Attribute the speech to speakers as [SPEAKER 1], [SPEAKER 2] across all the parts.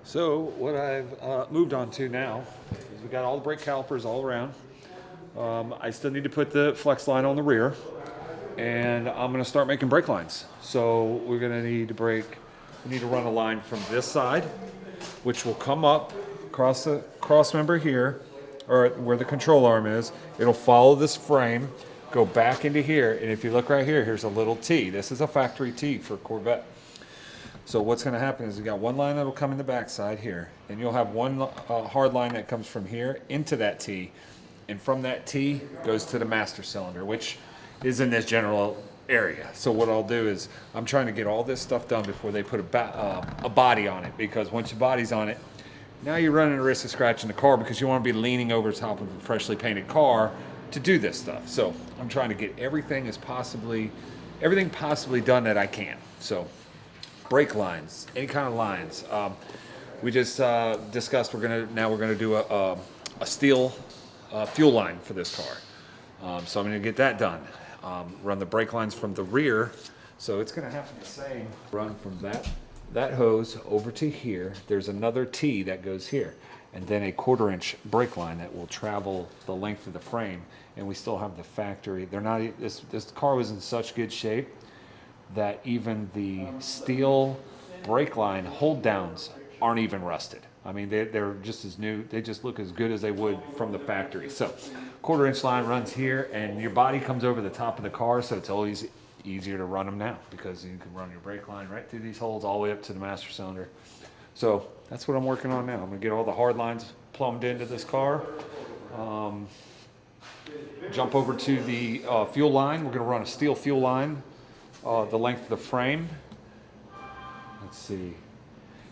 [SPEAKER 1] So what I've moved on to now is we got all the brake calipers all around. I still need to put the flex line on the rear, and I'm going to start making brake lines. So we're going to need we need to run a line from this side, which will come up across the cross member here, or where the control arm is. It'll follow this frame, go back into here, and if you look right here, here's a little T. This is a factory T for Corvette. So what's going to happen is you got one line that will come in the back side here, and you'll have one hard line that comes from here into that T, and from that T goes to the master cylinder, which is in this general area. So what I'll do is I'm trying to get all this stuff done before they put a body on it, because once your body's on it, now you're running the risk of scratching the car, because you want to be leaning over top of a freshly painted car to do this stuff. So I'm trying to get everything possibly done that I can. So brake lines, any kind of lines. We just discussed we're gonna do a steel fuel line for this car. So I'm gonna get that done. Run the brake lines from the rear, so it's gonna have to be the same. Run from that hose over to here. There's another T that goes here, and then a 1/4-inch brake line that will travel the length of the frame. And we still have the factory. This car was in such good shape that even the steel brake line hold downs aren't even rusted. I mean, they're just as new. They just look as good as they would from the factory. So 1/4-inch line runs here, and your body comes over the top of the car, so it's always easier to run them now, because you can run your brake line right through these holes all the way up to the master cylinder. So that's what I'm working on now. I'm gonna get all the hard lines plumbed into this car. Jump over to the fuel line. We're gonna run a steel fuel line, the length of the frame. Let's see.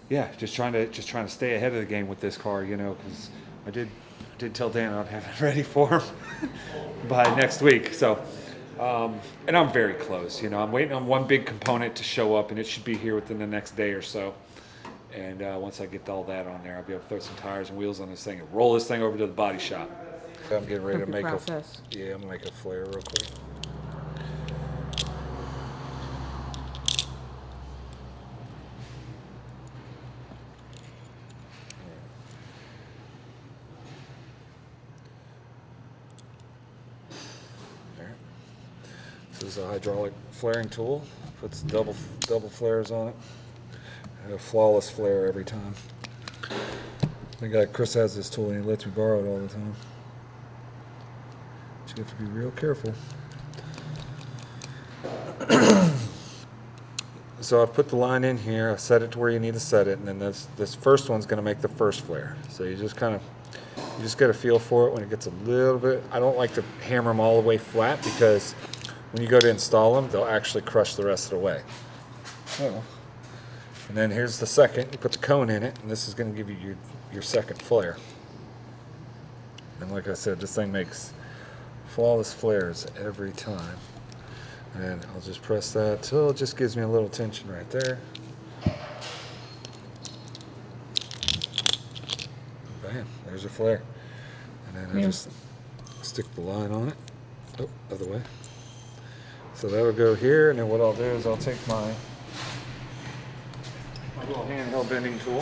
[SPEAKER 1] Yeah, just trying to stay ahead of the game with this car, you know, because I did tell Dan I'd have it ready for him by next week. So, and I'm very close. You know, I'm waiting on one big component to show up, and it should be here within the next day or so. And once I get all that on there, I'll be able to throw some tires and wheels on this thing and roll this thing over to the body shop. I'm getting ready to make I'm gonna make a flare real quick. This is a hydraulic flaring tool. Puts double flares on it. A flawless flare every time. The guy Chris has this tool, and he lets me borrow it all the time. But you have to be real careful. So I've put the line in here. I set it to where you need to set it, and then this first one's going to make the first flare. So you just get a feel for it when it gets a little bit. I don't like to hammer them all the way flat, because when you go to install them, they'll actually crush the rest of the way. Oh. And then here's the second. You put the cone in it, and this is going to give you your second flare. And like I said, this thing makes flawless flares every time. And I'll just press that till it just gives me a little tension right there. Bam, there's a flare. And then I just stick the line on it. Oh, other way. So that'll go here, and then what I'll do is I'll take my little handheld bending tool,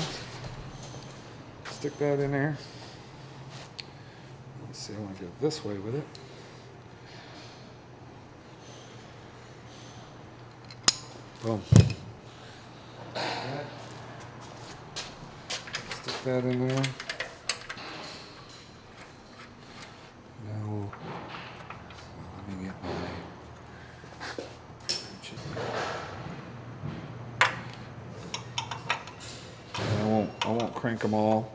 [SPEAKER 1] stick that in there. Let's see, I want to go this way with it. Boom. Stick that in there. Now, let me get my I won't crank them all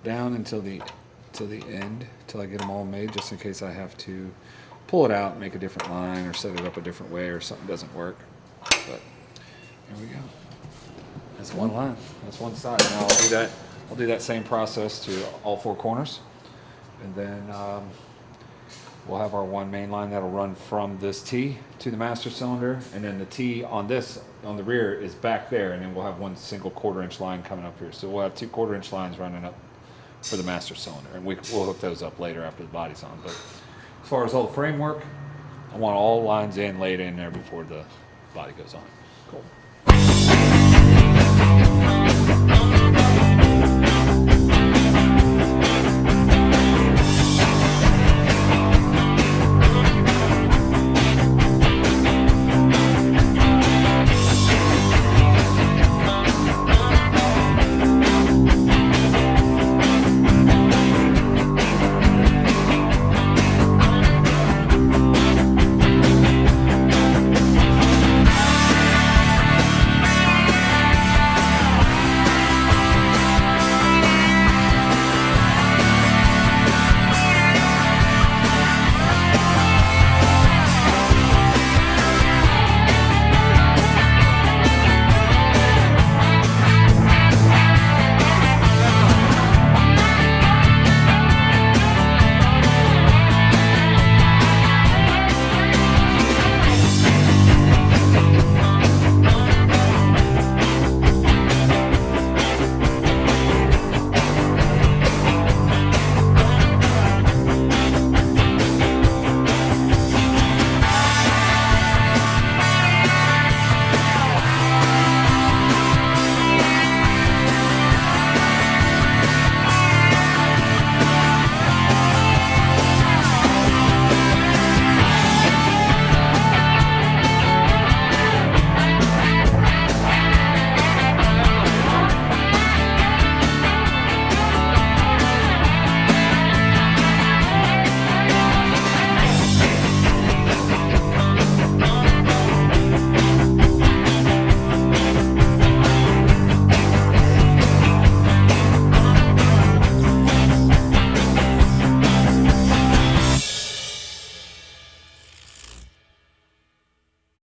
[SPEAKER 1] down until the end, till I get them all made, just in case I have to pull it out and make a different line or set it up a different way or something doesn't work. But there we go. That's one line. That's one side. Now I'll do that same process to all 4 corners, and then we'll have our one main line that'll run from this T to the master cylinder, and then the T on the rear is back there, and then we'll have one single 1/4-inch line coming up here. So we'll have 2 1/4-inch lines running up for the master cylinder, and we'll hook those up later after the body's on. But as far as all the framework, I want all lines laid in there before the body goes on. Cool.